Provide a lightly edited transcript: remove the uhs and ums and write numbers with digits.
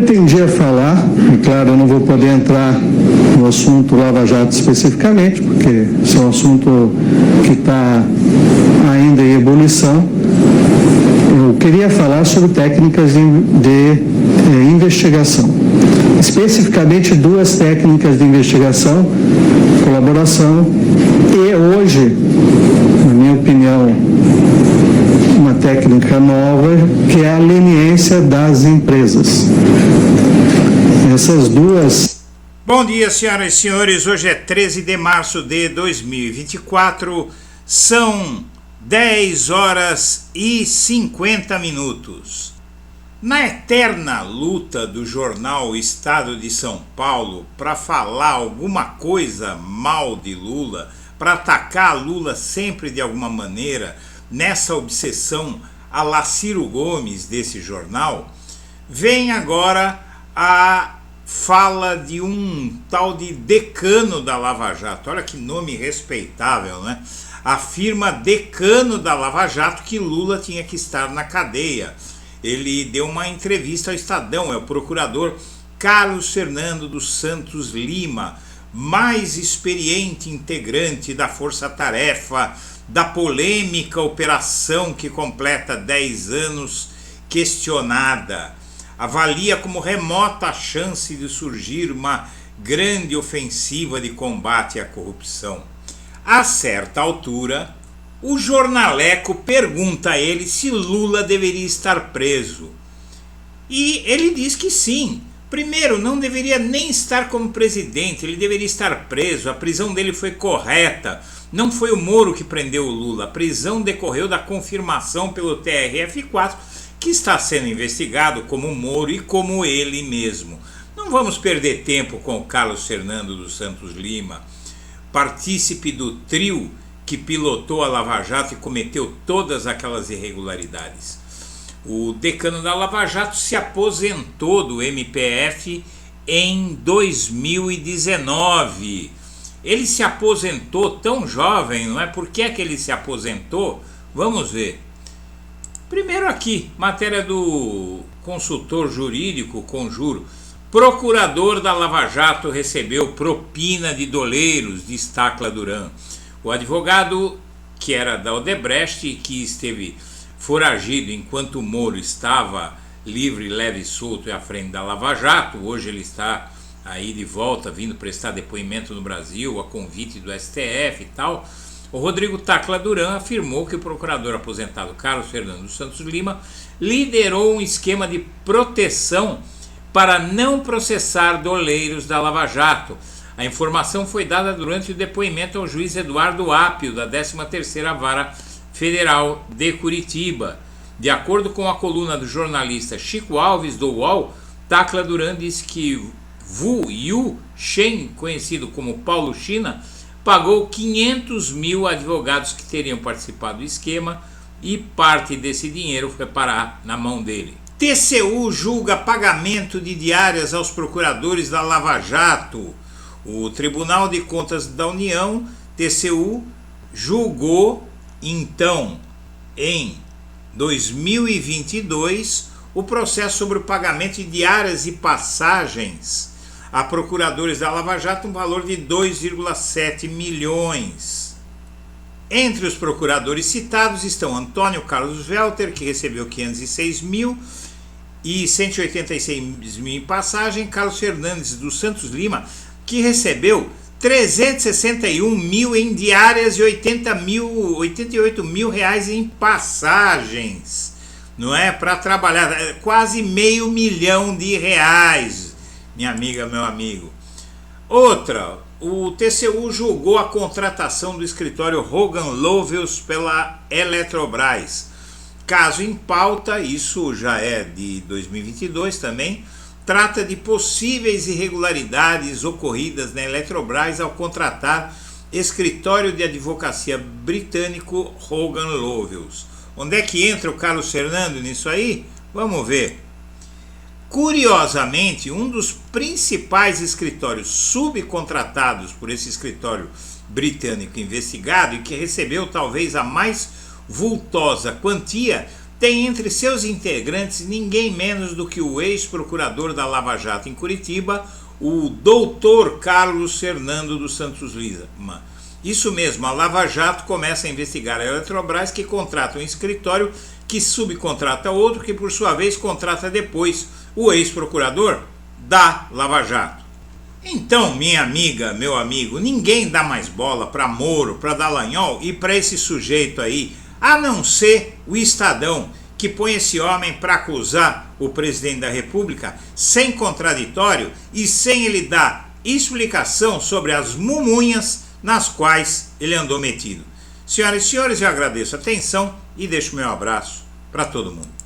pretendia falar, e claro, eu não vou poder entrar no assunto Lava Jato especificamente, porque esse é um assunto que está ainda em ebulição. Eu queria falar sobre técnicas de investigação, especificamente duas técnicas de investigação, colaboração e hoje, na minha opinião, uma técnica nova, que é a leniência das empresas. Essas duas... Bom dia, senhoras e senhores. Hoje é 13 de março de 2024. São 10 horas e 50 minutos. Na eterna luta do jornal Estado de São Paulo para falar alguma coisa mal de Lula, para atacar Lula sempre de alguma maneira, nessa obsessão a la Ciro Gomes desse jornal, vem agora a fala de um tal de decano da Lava Jato. Olha que nome respeitável, né? Afirma decano da Lava Jato que Lula tinha que estar na cadeia. Ele deu uma entrevista ao Estadão, é o procurador Carlos Fernando dos Santos Lima, mais experiente integrante da Força-Tarefa da polêmica operação que completa 10 anos questionada. Avalia como remota a chance de surgir uma grande ofensiva de combate à corrupção. A certa altura, o jornaleco pergunta a ele se Lula deveria estar preso. E ele diz que sim. Primeiro, não deveria nem estar como presidente, ele deveria estar preso, a prisão dele foi correta. Não foi o Moro que prendeu o Lula, a prisão decorreu da confirmação pelo TRF4, que está sendo investigado como o Moro e como ele mesmo. Não vamos perder tempo com o Carlos Fernando dos Santos Lima, partícipe do trio que pilotou a Lava Jato e cometeu todas aquelas irregularidades. O decano da Lava Jato se aposentou do MPF em 2019. Ele se aposentou tão jovem, não é? Por que é que ele se aposentou? Vamos ver. Primeiro aqui, matéria do consultor jurídico Conjuro. Procurador da Lava Jato recebeu propina de doleiros, destaca Duran. O advogado, que era da Odebrecht e que esteve foragido enquanto o Moro estava livre, leve e solto à frente da Lava Jato, hoje ele está aí de volta, vindo prestar depoimento no Brasil, a convite do STF e tal. O Rodrigo Tacla Duran afirmou que o procurador aposentado Carlos Fernando dos Santos Lima liderou um esquema de proteção para não processar doleiros da Lava Jato. A informação foi dada durante o depoimento ao juiz Eduardo Apio, da 13ª Vara Federal de Curitiba. De acordo com a coluna do jornalista Chico Alves, do UOL, Tacla Duran disse que Wu Yu Shen, conhecido como Paulo China, pagou 500 mil advogados que teriam participado do esquema e parte desse dinheiro foi parar na mão dele. TCU julga pagamento de diárias aos procuradores da Lava Jato. O Tribunal de Contas da União, TCU, julgou então em 2022 o processo sobre o pagamento de diárias e passagens a procuradores da Lava Jato, um valor de 2,7 milhões. Entre os procuradores citados estão Antônio Carlos Welter, que recebeu 506 mil e 186 mil em passagem, Carlos Fernandes dos Santos Lima, que recebeu 361 mil em diárias e 88 mil reais em passagens, não é? Para trabalhar, quase R$500 mil, minha amiga, meu amigo. Outra, o TCU julgou a contratação do escritório Hogan Lovells pela Eletrobras. Caso em pauta, isso já é de 2022 também, trata de possíveis irregularidades ocorridas na Eletrobras ao contratar escritório de advocacia britânico Hogan Lovells. Onde é que entra o Carlos Fernando nisso aí? Vamos ver. Curiosamente, um dos principais escritórios subcontratados por esse escritório britânico investigado e que recebeu talvez a mais vultosa quantia tem entre seus integrantes ninguém menos do que o ex-procurador da Lava Jato em Curitiba, o doutor Carlos Fernando dos Santos Lima. Isso mesmo, a Lava Jato começa a investigar a Eletrobras, que contrata um escritório que subcontrata outro, que por sua vez contrata depois o ex-procurador da Lava Jato. Então, minha amiga, meu amigo, ninguém dá mais bola para Moro, para Dallagnol e para esse sujeito aí, a não ser o Estadão, que põe esse homem para acusar o presidente da República sem contraditório e sem ele dar explicação sobre as mumunhas nas quais ele andou metido. Senhoras e senhores, eu agradeço a atenção e deixo meu abraço para todo mundo.